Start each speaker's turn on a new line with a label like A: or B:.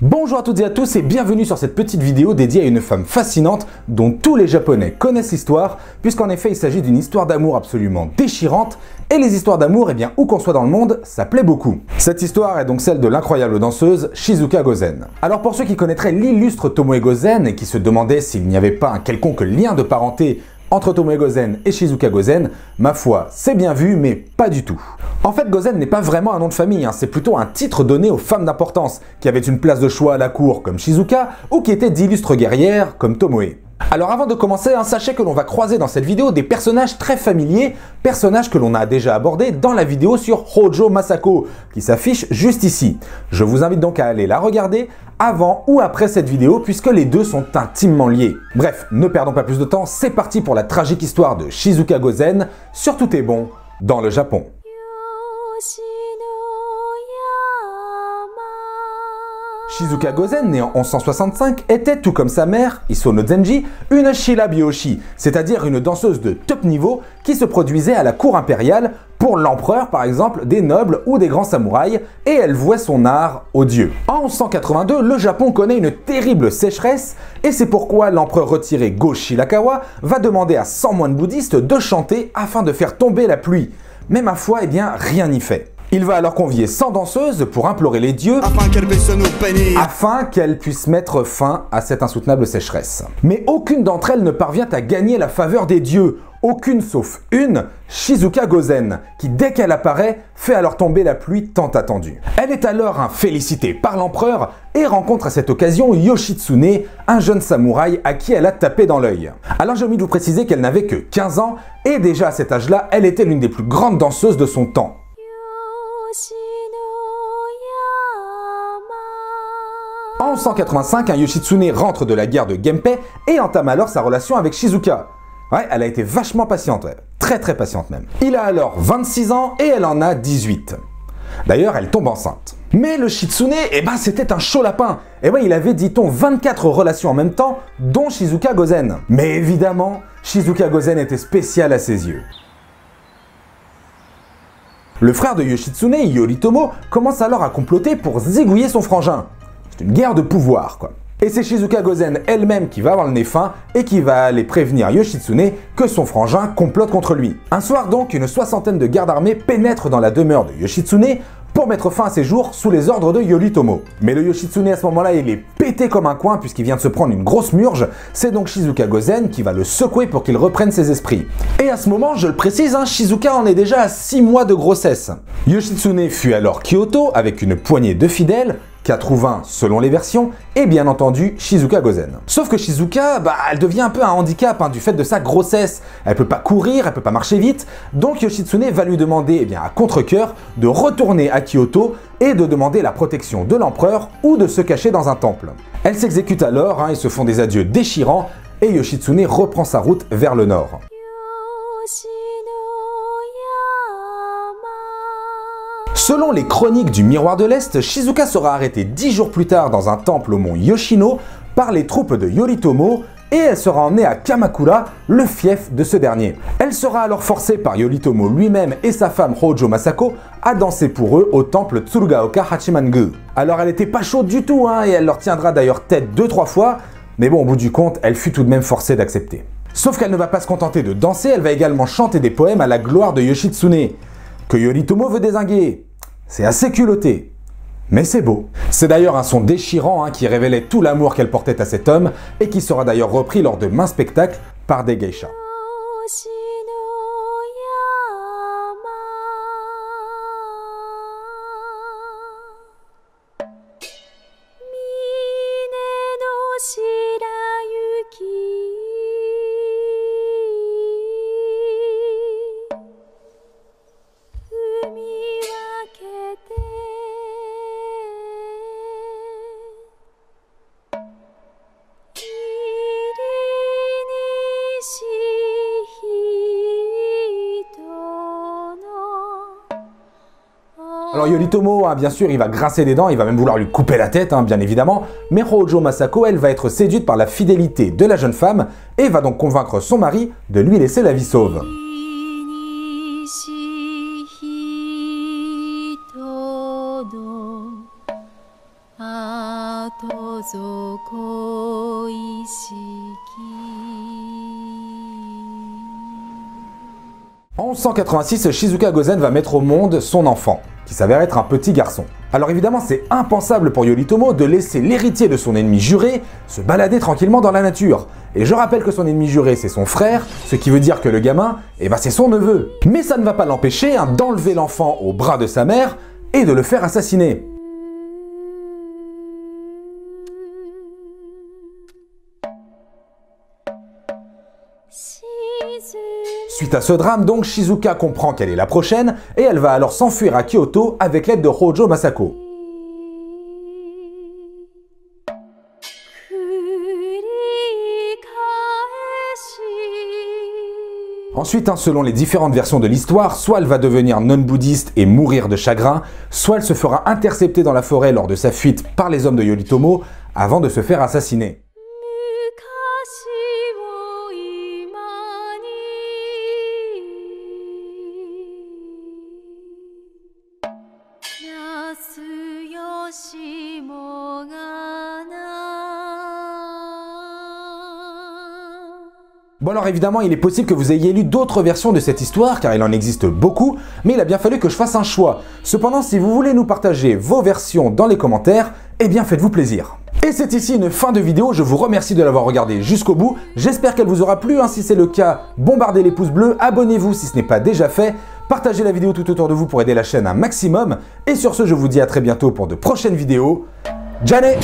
A: Bonjour à toutes et à tous et bienvenue sur cette petite vidéo dédiée à une femme fascinante dont tous les Japonais connaissent l'histoire, puisqu'en effet il s'agit d'une histoire d'amour absolument déchirante, et les histoires d'amour, eh bien où qu'on soit dans le monde, ça plaît beaucoup. Cette histoire est donc celle de l'incroyable danseuse Shizuka Gozen. Alors pour ceux qui connaîtraient l'illustre Tomoe Gozen et qui se demandaient s'il n'y avait pas un quelconque lien de parenté entre Tomoe Gozen et Shizuka Gozen, ma foi, c'est bien vu, mais pas du tout. En fait, Gozen n'est pas vraiment un nom de famille, c'est plutôt un titre donné aux femmes d'importance, qui avaient une place de choix à la cour comme Shizuka, ou qui étaient d'illustres guerrières comme Tomoe. Alors avant de commencer, sachez que l'on va croiser dans cette vidéo des personnages très familiers, personnages que l'on a déjà abordés dans la vidéo sur Hojo Masako, qui s'affiche juste ici. Je vous invite donc à aller la regarder avant ou après cette vidéo, puisque les deux sont intimement liés. Bref, ne perdons pas plus de temps, c'est parti pour la tragique histoire de Shizuka Gozen, sur Tout est bon dans le Japon. Shizuka Gozen, née en 1165, était, tout comme sa mère, Isono Zenji, une shirabyoshi, c'est-à-dire une danseuse de top niveau qui se produisait à la cour impériale pour l'empereur par exemple, des nobles ou des grands samouraïs, et elle vouait son art aux dieux. En 1182, le Japon connaît une terrible sécheresse, et c'est pourquoi l'empereur retiré Go Shirakawa va demander à 100 moines bouddhistes de chanter afin de faire tomber la pluie. Mais ma foi, eh bien, rien n'y fait. Il va alors convier 100 danseuses pour implorer les dieux afin qu'elles puissent mettre fin à cette insoutenable sécheresse. Mais aucune d'entre elles ne parvient à gagner la faveur des dieux. Aucune sauf une, Shizuka Gozen, qui dès qu'elle apparaît, fait alors tomber la pluie tant attendue. Elle est alors félicitée par l'empereur et rencontre à cette occasion Yoshitsune, un jeune samouraï à qui elle a tapé dans l'œil. Alors j'ai omis de vous préciser qu'elle n'avait que 15 ans et déjà à cet âge-là, elle était l'une des plus grandes danseuses de son temps. En 1185, un Yoshitsune rentre de la guerre de Genpei et entame alors sa relation avec Shizuka. Ouais, elle a été vachement patiente, ouais. Très patiente même. Il a alors 26 ans et elle en a 18. D'ailleurs, elle tombe enceinte. Mais le Shitsune, c'était un chaud lapin. Il avait, dit-on, 24 relations en même temps, dont Shizuka Gozen. Mais évidemment, Shizuka Gozen était spécial à ses yeux. Le frère de Yoshitsune, Yoritomo, commence alors à comploter pour zigouiller son frangin. C'est une guerre de pouvoir, quoi. Et c'est Shizuka Gozen elle-même qui va avoir le nez fin et qui va aller prévenir Yoshitsune que son frangin complote contre lui. Un soir donc, une soixantaine de gardes armés pénètrent dans la demeure de Yoshitsune pour mettre fin à ses jours sous les ordres de Yoritomo. Mais le Yoshitsune à ce moment-là, il est pété comme un coin puisqu'il vient de se prendre une grosse murge. C'est donc Shizuka Gozen qui va le secouer pour qu'il reprenne ses esprits. Et à ce moment, je le précise, Shizuka en est déjà à 6 mois de grossesse. Yoshitsune fuit alors Kyoto avec une poignée de fidèles, 4 ou 20 selon les versions, et bien entendu Shizuka Gozen. Sauf que Shizuka, elle devient un peu un handicap du fait de sa grossesse. Elle peut pas courir, elle peut pas marcher vite, donc Yoshitsune va lui demander à contre-cœur de retourner à Kyoto et de demander la protection de l'empereur ou de se cacher dans un temple. Elle s'exécute alors, ils se font des adieux déchirants et Yoshitsune reprend sa route vers le nord. Selon les chroniques du Miroir de l'Est, Shizuka sera arrêtée 10 jours plus tard dans un temple au mont Yoshino par les troupes de Yoritomo et elle sera emmenée à Kamakura, le fief de ce dernier. Elle sera alors forcée par Yoritomo lui-même et sa femme Hojo Masako à danser pour eux au temple Tsurugaoka Hachiman-gu. Alors elle était pas chaude du tout et elle leur tiendra d'ailleurs tête 2-3 fois, mais bon au bout du compte, elle fut tout de même forcée d'accepter. Sauf qu'elle ne va pas se contenter de danser, elle va également chanter des poèmes à la gloire de Yoshitsune, que Yoritomo veut dézinguer. C'est assez culotté, mais c'est beau. C'est d'ailleurs un son déchirant qui révélait tout l'amour qu'elle portait à cet homme et qui sera d'ailleurs repris lors de maints spectacles par des geishas. Alors Yoritomo, bien sûr, il va grincer des dents, il va même vouloir lui couper la tête, bien évidemment, mais Hojo Masako, elle va être séduite par la fidélité de la jeune femme et va donc convaincre son mari de lui laisser la vie sauve.
B: ぞ恋しき
A: En 1186, Shizuka Gozen va mettre au monde son enfant, qui s'avère être un petit garçon. Alors évidemment, c'est impensable pour Yoritomo de laisser l'héritier de son ennemi juré se balader tranquillement dans la nature. Et je rappelle que son ennemi juré, c'est son frère, ce qui veut dire que le gamin, c'est son neveu. Mais ça ne va pas l'empêcher d'enlever l'enfant au bras de sa mère et de le faire assassiner. Suite à ce drame, donc, Shizuka comprend qu'elle est la prochaine et elle va alors s'enfuir à Kyoto avec l'aide de Hojo Masako. Ensuite, selon les différentes versions de l'histoire, soit elle va devenir non-bouddhiste et mourir de chagrin, soit elle se fera intercepter dans la forêt lors de sa fuite par les hommes de Yoritomo avant de se faire assassiner. Bon alors évidemment, il est possible que vous ayez lu d'autres versions de cette histoire, car il en existe beaucoup, mais il a bien fallu que je fasse un choix. Cependant, si vous voulez nous partager vos versions dans les commentaires, eh bien faites-vous plaisir. Et c'est ici une fin de vidéo, je vous remercie de l'avoir regardé jusqu'au bout, j'espère qu'elle vous aura plu, si c'est le cas, bombardez les pouces bleus, abonnez-vous si ce n'est pas déjà fait, partagez la vidéo tout autour de vous pour aider la chaîne un maximum, et sur ce je vous dis à très bientôt pour de prochaines vidéos. Janet!